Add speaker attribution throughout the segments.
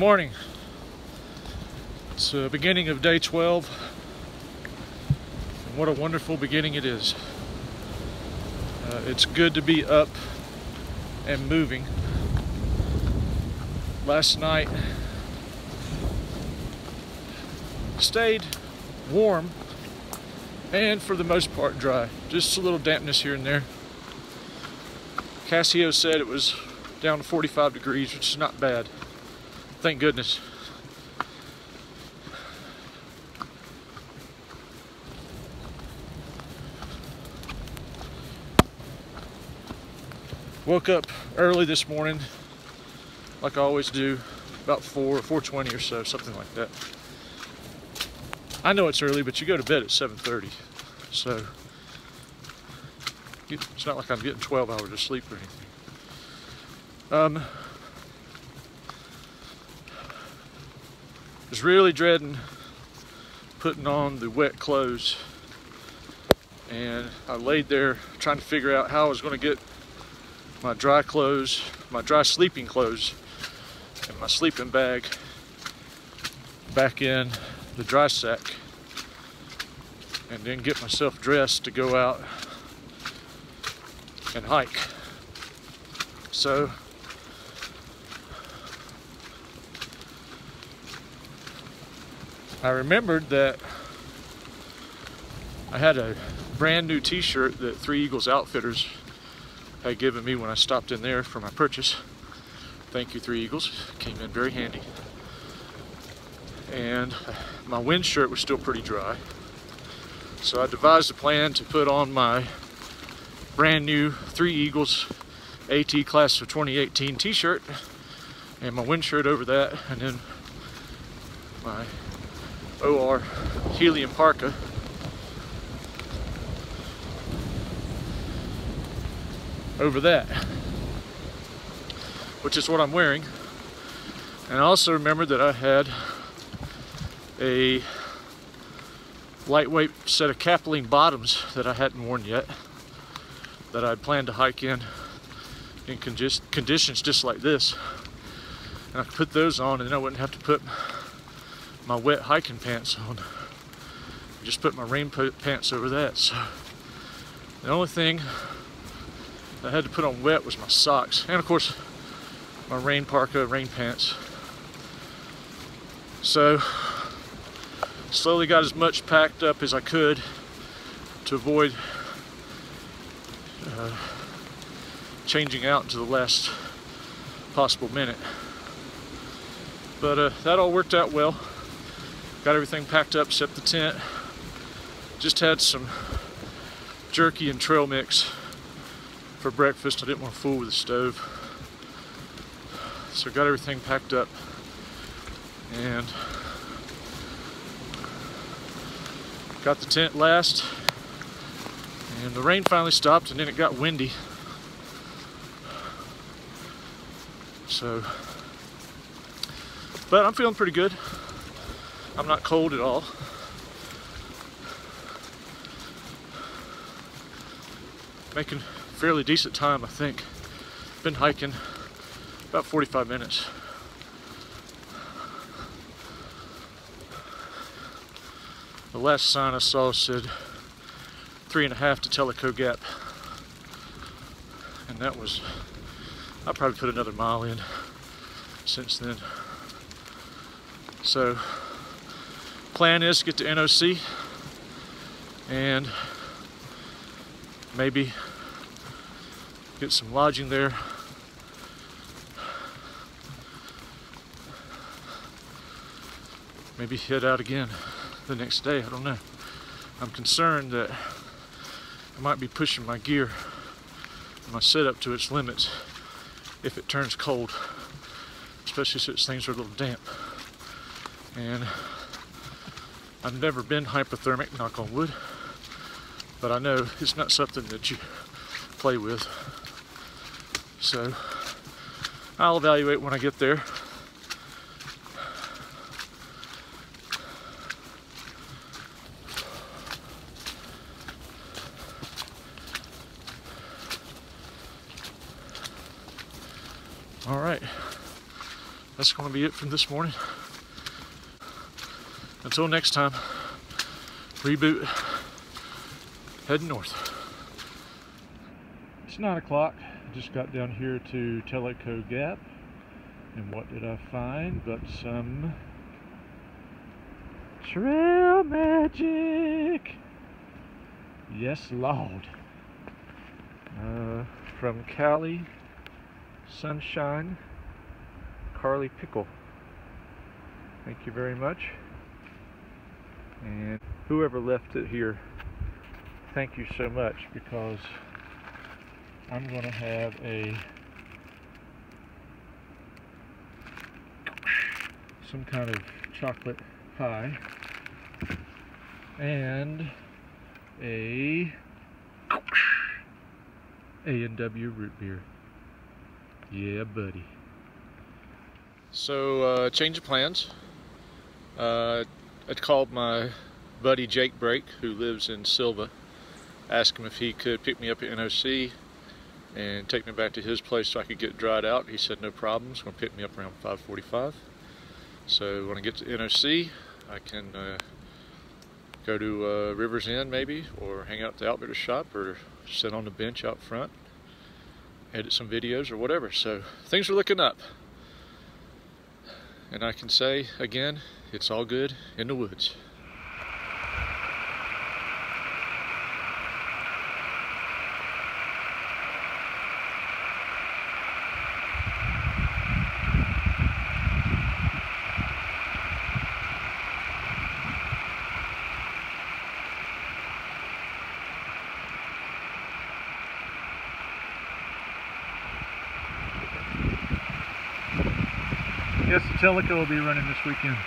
Speaker 1: morning. It's the beginning of day 12, and what a wonderful beginning it is. It's good to be up and moving. Last night stayed warm and for the most part dry. Just a little dampness here and there. Casio said it was down to 45 degrees, which is not bad. Thank goodness. Woke up early this morning, like I always do, about 4:20 or so, something like that. I know it's early, but you go to bed at 7:30, so it's not like I'm getting 12 hours of sleep or anything. Was really dreading putting on the wet clothes, and I laid there trying to figure out how I was going to get my dry clothes, my dry sleeping clothes, and my sleeping bag back in the dry sack, and then get myself dressed to go out and hike. So I remembered that I had a brand new t-shirt that Three Eagles Outfitters had given me when I stopped in there for my purchase. Thank you, Three Eagles. Came in very handy. And my wind shirt was still pretty dry. So I devised a plan to put on my brand new Three Eagles AT Class of 2018 t-shirt and my wind shirt over that, and then my OR helium parka. Over that, which is what I'm wearing. And I also remembered that I had a lightweight set of capling bottoms that I hadn't worn yet, that I'd planned to hike in conditions just like this. And I could put those on, and then I wouldn't have to put my wet hiking pants on. Just put my rain pants over that. So the only thing I had to put on wet was my socks, and of course my rain parka, rain pants. So slowly got as much packed up as I could to avoid changing out into the last possible minute. But that all worked out well. Got everything packed up except the tent. Just had some jerky and trail mix for breakfast. I didn't want to fool with the stove, so got everything packed up and got the tent last, and the rain finally stopped, and then it got windy. So, but I'm feeling pretty good. I'm not cold at all. Making fairly decent time, I think. Been hiking about 45 minutes. The last sign I saw said 3.5 to Tellico Gap, and that was, I'll probably put another mile in since then. So plan is to get to NOC and maybe get some lodging there. Maybe head out again the next day, I don't know. I'm concerned that I might be pushing my gear, my setup to its limits if it turns cold, especially since things are a little damp. And I've never been hypothermic, knock on wood, but I know it's not something that you play with. So I'll evaluate when I get there. All right, that's going to be it from this morning. Until next time, reboot, heading north. It's 9 o'clock. Just got down here to Tellico Gap. And what did I find but some trail magic? Yes, Lord. From Cali Sunshine, Carly Pickle. Thank you very much. And whoever left it here, thank you so much, because I'm going to have some kind of chocolate pie and A&W root beer. Yeah, buddy. So, change of plans. I'd called my buddy Jake Brake, who lives in Silva, asked him if he could pick me up at NOC and take me back to his place so I could get dried out. He said no problem. He's going to pick me up around 5:45. So when I get to NOC, I can go to River's End maybe, or hang out at the outfitter's shop, or sit on the bench out front, edit some videos or whatever. So things are looking up. And I can say again, it's all good in the woods. Yes, the Tellico will be running this weekend.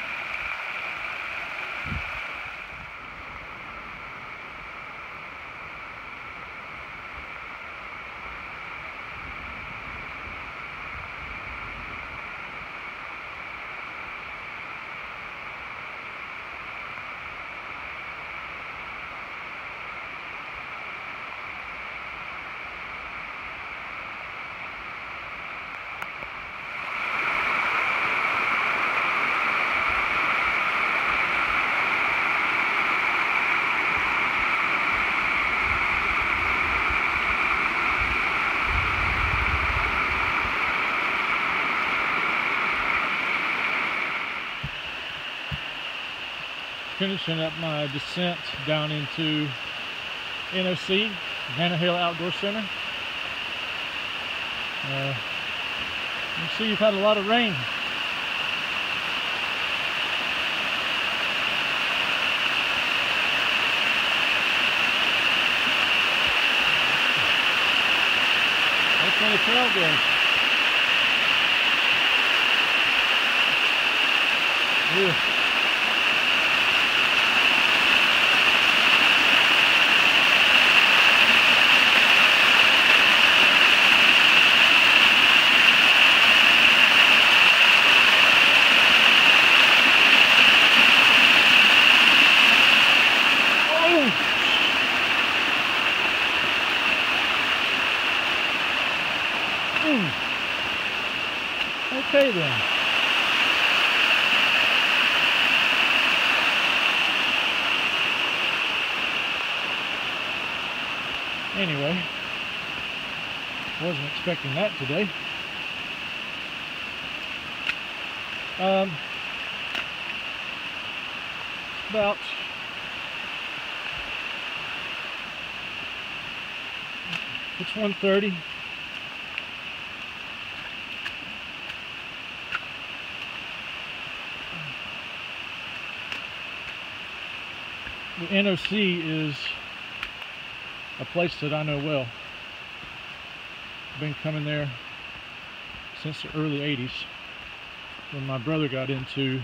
Speaker 1: Finishing up my descent down into NOC, Hill Outdoor Center. You see, you've had a lot of rain. That's where the trail goes. Ooh. Okay then. Anyway, wasn't expecting that today. About it's 1:30. The NOC is a place that I know well. I've been coming there since the early 80s when my brother got into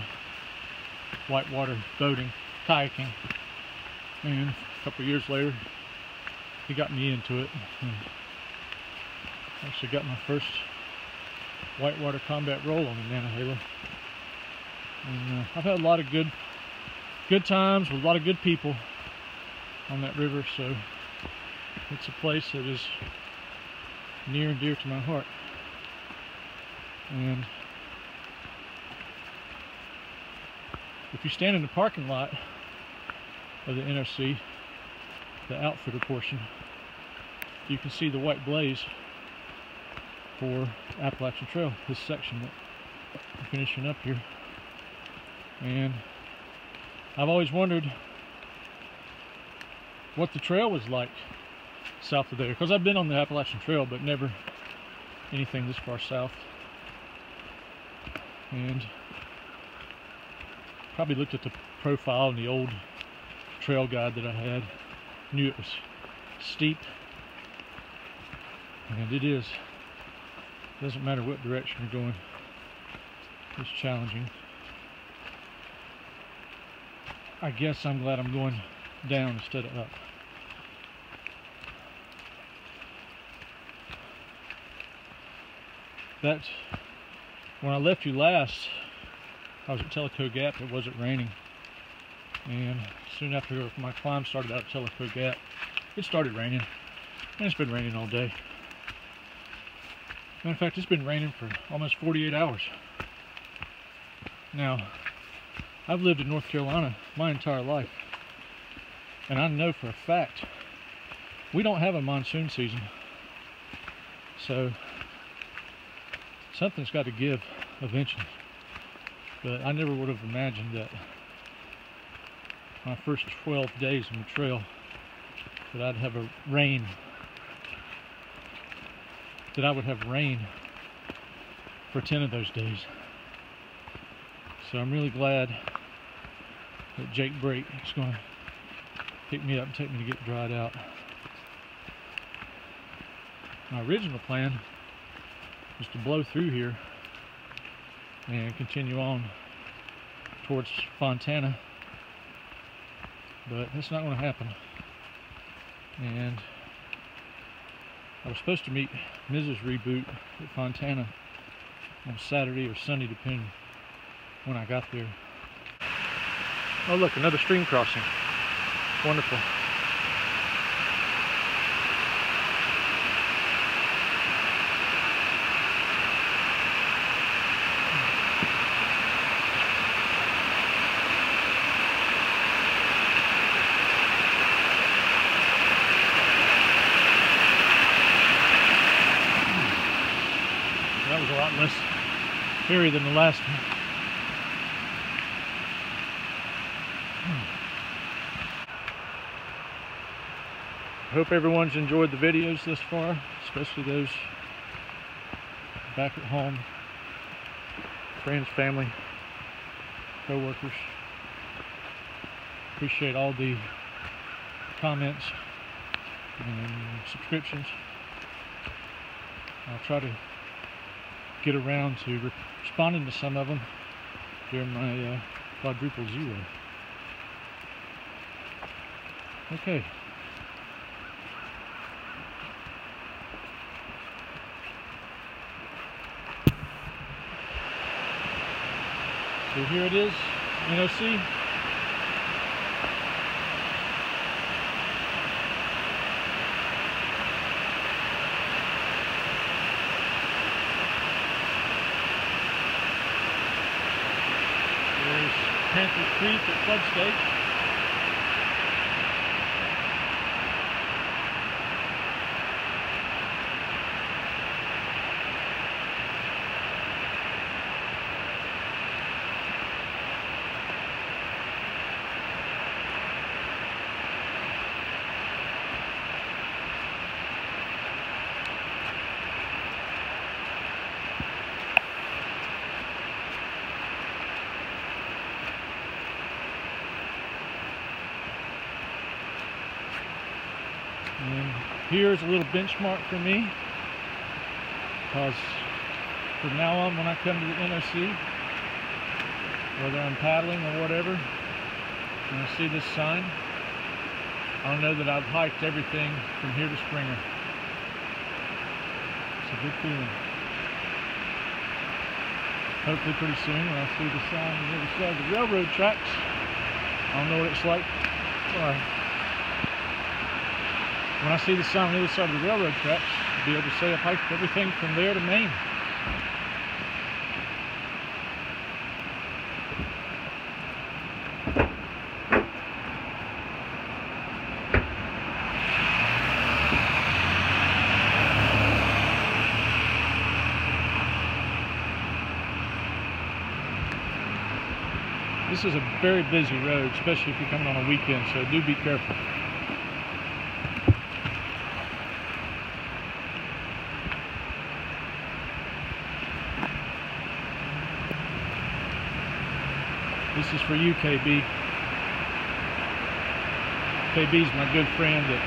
Speaker 1: whitewater boating, kayaking, and a couple of years later he got me into it. Actually got my first whitewater combat roll on the Nantahala. And I've had a lot of good times with a lot of good people on that river, so it's a place that is near and dear to my heart. And if you stand in the parking lot of the NOC, the outfitter portion, you can see the white blaze for Appalachian Trail, this section that I'm finishing up here. And I've always wondered what the trail was like south of there, because I've been on the Appalachian Trail but never anything this far south. And probably looked at the profile in the old trail guide that I had, knew it was steep, and it is. Doesn't matter what direction you're going, it's challenging. I guess I'm glad I'm going down instead of up. That, when I left you last, I was at Tellico Gap. It wasn't raining, and soon after my climb started out at Tellico Gap, it started raining, and it's been raining all day. Matter of fact, it's been raining for almost 48 hours. Now, I've lived in North Carolina my entire life, and I know for a fact we don't have a monsoon season, so something's got to give eventually. But I never would have imagined that my first 12 days on the trail that I'd have rain for 10 of those days. So I'm really glad that Jake Brake is going to pick me up and take me to get dried out. My original plan was to blow through here and continue on towards Fontana, but that's not going to happen. And I was supposed to meet Mrs. Reboot at Fontana on Saturday or Sunday, depending when I got there. Oh look, another stream crossing. Wonderful. That was a lot less hairy than the last one. I hope everyone's enjoyed the videos this far, especially those back at home, friends, family, co-workers. Appreciate all the comments and subscriptions. I'll try to get around to responding to some of them during my quadruple zero. Okay. So here it is, NOC. There's Panther Creek at Flood State. And here's a little benchmark for me, because from now on when I come to the NOC, whether I'm paddling or whatever, and I see this sign, I'll know that I've hiked everything from here to Springer. It's a good feeling. Hopefully pretty soon when I see the sign on the other side of the railroad tracks, I'll know what it's like. Sorry. When I see the sign on the other side of the railroad tracks, I'll be able to say I've hiked everything from there to Maine. This is a very busy road, especially if you're coming on a weekend, so do be careful. This is for you, KB. KB's my good friend that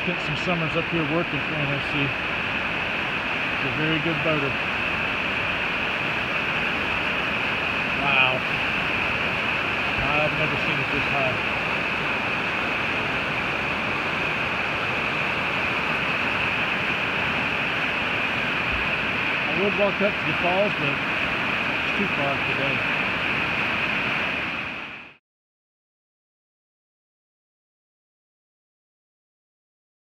Speaker 1: spent some summers up here working for NOC. He's a very good boater. Wow. I've never seen it this high. I would walk up to the falls, but it's too far today.